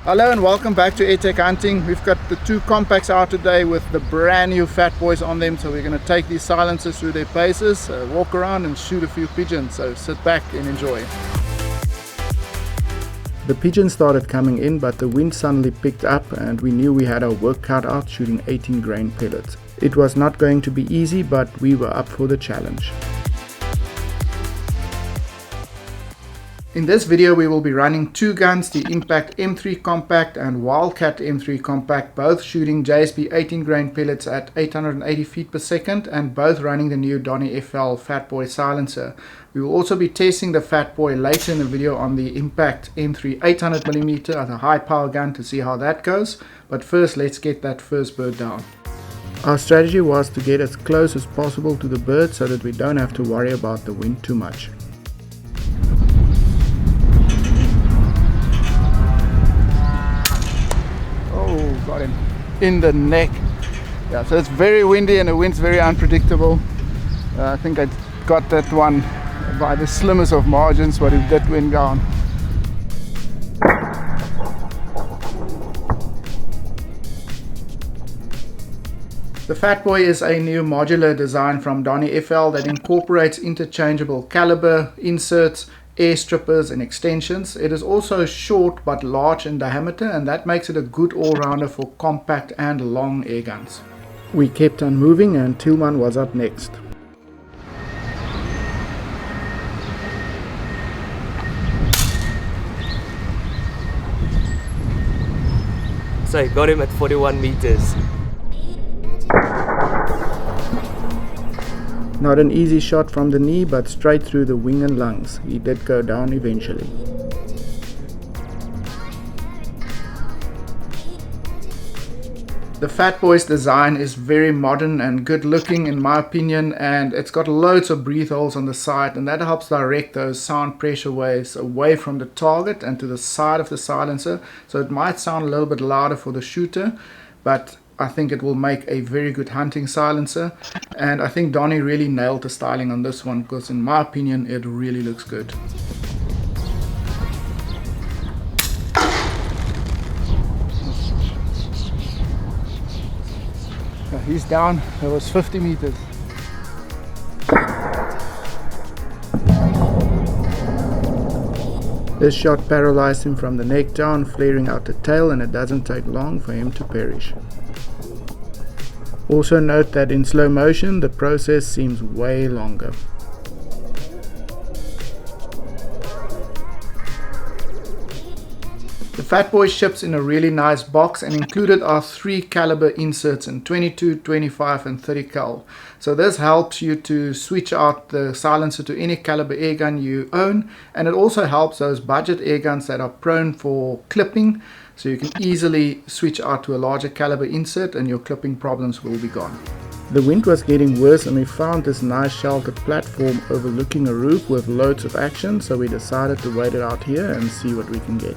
Hello and welcome back to AirTac Hunting. We've got the two compacts out today with the brand new Fat Boys on them, so we're going to take these silencers through their paces, walk around and shoot a few pigeons, so sit back and enjoy. The pigeons started coming in, but the wind suddenly picked up and we knew we had our work cut out shooting 18 grain pellets. It was not going to be easy, but we were up for the challenge. In this video we will be running two guns, the Impact M3 Compact and Wildcat M3 Compact, both shooting JSP 18 grain pellets at 880 feet per second and both running the new DonnyFL Fat Boy silencer. We will also be testing the Fat Boy later in the video on the Impact M3 800mm at a high power gun to see how that goes, but first let's get that first bird down. Our strategy was to get as close as possible to the bird so that we don't have to worry about the wind too much. Got him in the neck. Yeah, so it's very windy and the wind's very unpredictable. I think I got that one by the slimmest of margins, but it did wind down. The Fat Boy is a new modular design from DonnyFL that incorporates interchangeable caliber, inserts, air strippers and extensions. It is also short but large in diameter, and that makes it a good all-rounder for compact and long air guns. We kept on moving and Tillman was up next. So I got him at 41 meters. Not an easy shot from the knee, but straight through the wing and lungs. He did go down eventually. The Fat Boy's design is very modern and good looking in my opinion, and it's got loads of breathe holes on the side, and that helps direct those sound pressure waves away from the target and to the side of the silencer, so it might sound a little bit louder for the shooter, but I think it will make a very good hunting silencer, and I think Donny really nailed the styling on this one because in my opinion it really looks good. He's down, that was 50 meters. This shot paralyzed him from the neck down, flaring out the tail, and it doesn't take long for him to perish. Also note that in slow motion the process seems way longer. The Fat Boy ships in a really nice box, and included are 3 caliber inserts in 22, 25 and 30 cal. So this helps you to switch out the silencer to any caliber airgun you own, and it also helps those budget airguns that are prone for clipping, so you can easily switch out to a larger caliber insert and your clipping problems will be gone. The wind was getting worse and we found this nice sheltered platform overlooking a roof with loads of action, so we decided to wait it out here and see what we can get.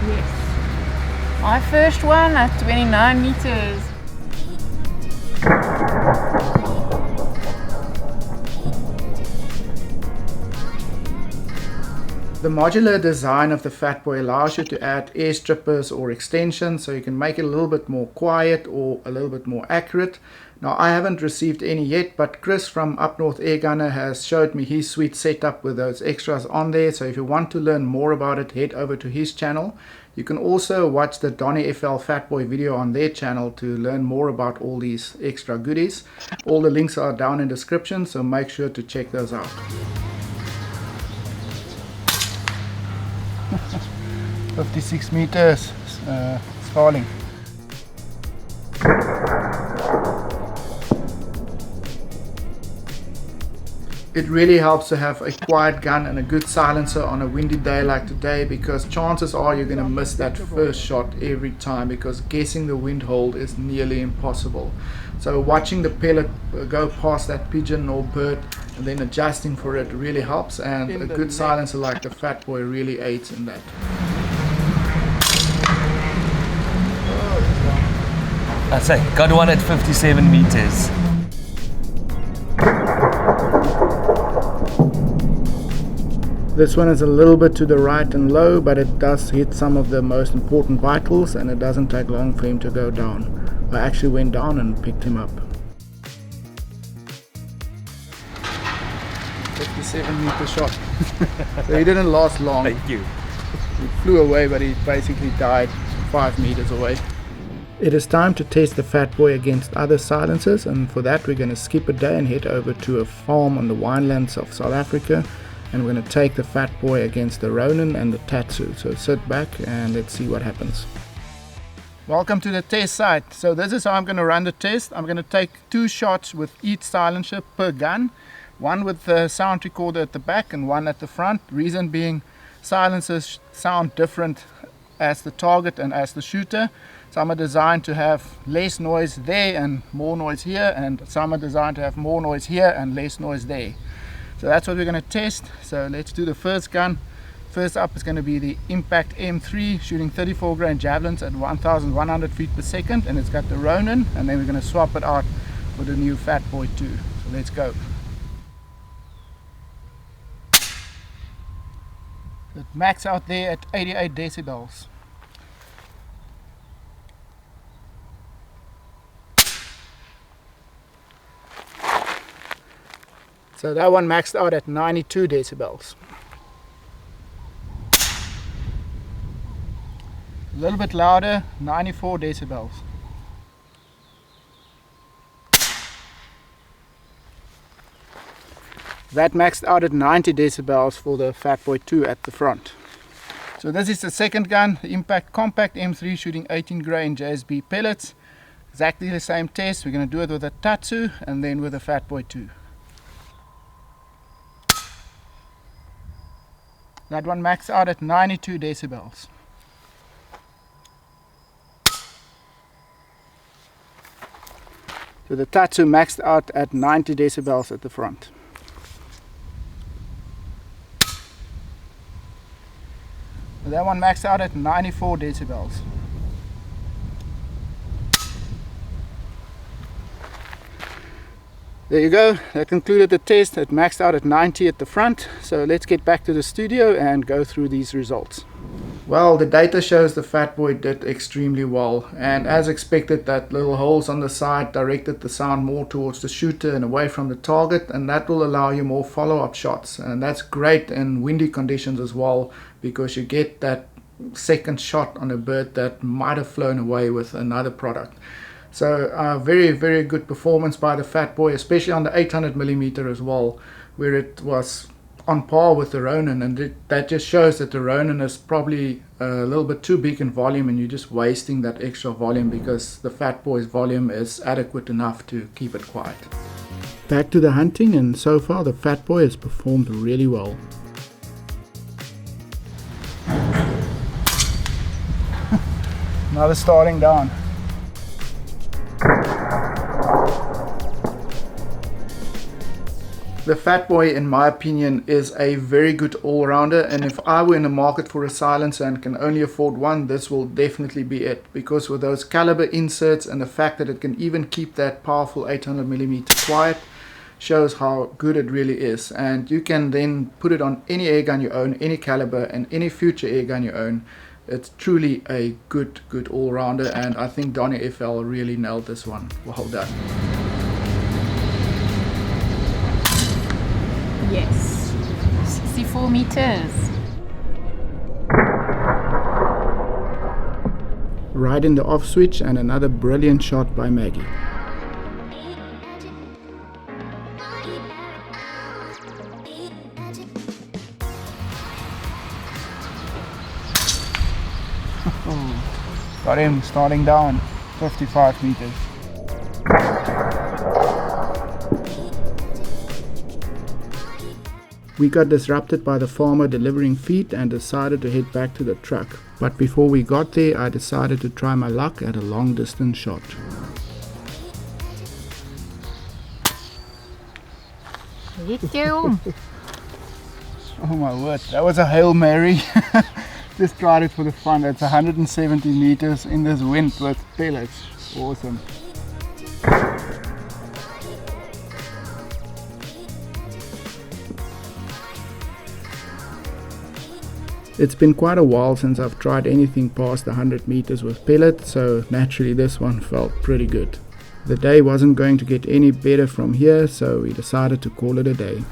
Yes, my first one at 29 meters. The modular design of the Fat Boy allows you to add air strippers or extensions, so you can make it a little bit more quiet or a little bit more accurate. Now I haven't received any yet, but Chris from Up North Air Gunner has showed me his sweet setup with those extras on there, so if you want to learn more about it, head over to his channel. You can also watch the DonnyFL Fat Boy video on their channel to learn more about all these extra goodies. All the links are down in the description, so make sure to check those out. 56 meters, it's falling. It really helps to have a quiet gun and a good silencer on a windy day like today, because chances are you're going to miss that first shot every time, because guessing the wind hold is nearly impossible. So watching the pellet go past that pigeon or bird and then adjusting for it really helps, and a good silencer like the Fat Boy really aids in that. I say, got one at 57 meters. This one is a little bit to the right and low, but it does hit some of the most important vitals, and it doesn't take long for him to go down. I actually went down and picked him up. 57-meter shot. So he didn't last long. Thank you. He flew away, but he basically died 5 meters away. It is time to test the Fat Boy against other silencers, and for that we're going to skip a day and head over to a farm on the winelands of South Africa, and we're going to take the Fat Boy against the Ronin and the Tatsu. So sit back and let's see what happens. Welcome to the test site. So this is how I'm going to run the test. I'm going to take 2 shots with each silencer per gun, one with the sound recorder at the back and one at the front. Reason being, silencers sound different as the target and as the shooter. Some are designed to have less noise there and more noise here, and some are designed to have more noise here and less noise there. So that's what we're going to test. So let's do the first gun. First up is going to be the Impact M3, shooting 34 grain javelins at 1100 feet per second, and it's got the Ronin, and then we're going to swap it out with the new Fat Boy 2. So let's go. It max out there at 88 decibels. So that one maxed out at 92 decibels. A little bit louder, 94 decibels. That maxed out at 90 decibels for the Fat Boy 2 at the front. So this is the second gun, the Impact Compact M3, shooting 18 grain JSB pellets. Exactly the same test. We're going to do it with a Tatsu and then with a Fat Boy 2. That one maxed out at 92 decibels. So the Tatsu maxed out at 90 decibels at the front. That one maxed out at 94 decibels. There you go, that concluded the test. It maxed out at 90 at the front. So let's get back to the studio and go through these results. Well, the data shows the Fat Boy did extremely well, and as expected, that little holes on the side directed the sound more towards the shooter and away from the target, and that will allow you more follow-up shots, and that's great in windy conditions as well, because you get that second shot on a bird that might have flown away with another product. So very, very good performance by the Fat Boy, especially on the 800mm as well, where it was on par with the Ronin, and that just shows that the Ronin is probably a little bit too big in volume, and you're just wasting that extra volume because the Fat Boy's volume is adequate enough to keep it quiet. Back to the hunting, and so far the Fat Boy has performed really well. Another starting down. The Fat Boy, in my opinion, is a very good all-rounder, and if I were in the market for a silencer and can only afford one, this will definitely be it, because with those caliber inserts and the fact that it can even keep that powerful 800mm quiet shows how good it really is. And you can then put it on any airgun you own, any caliber, and any future airgun you own. It's truly a good all-rounder, and I think DonnyFL really nailed this one. Well done. Yes, 64 meters. Right in the off switch, and another brilliant shot by Maggie. Got him starting down, 55 meters. We got disrupted by the farmer delivering feed and decided to head back to the truck. But before we got there, I decided to try my luck at a long distance shot. Oh my word, that was a Hail Mary. Just tried it for the fun. It's 170 meters in this wind with pellets. Awesome. It's been quite a while since I've tried anything past 100 meters with pellet, so naturally this one felt pretty good. The day wasn't going to get any better from here, so we decided to call it a day.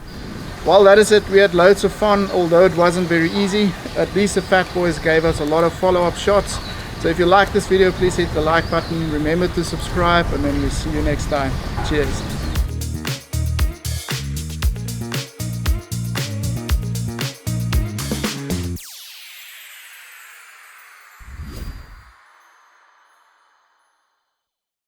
Well, that is it. We had loads of fun, although it wasn't very easy. At least the Fat Boys gave us a lot of follow-up shots. So if you like this video, please hit the like button. Remember to subscribe, and then we'll see you next time. Cheers.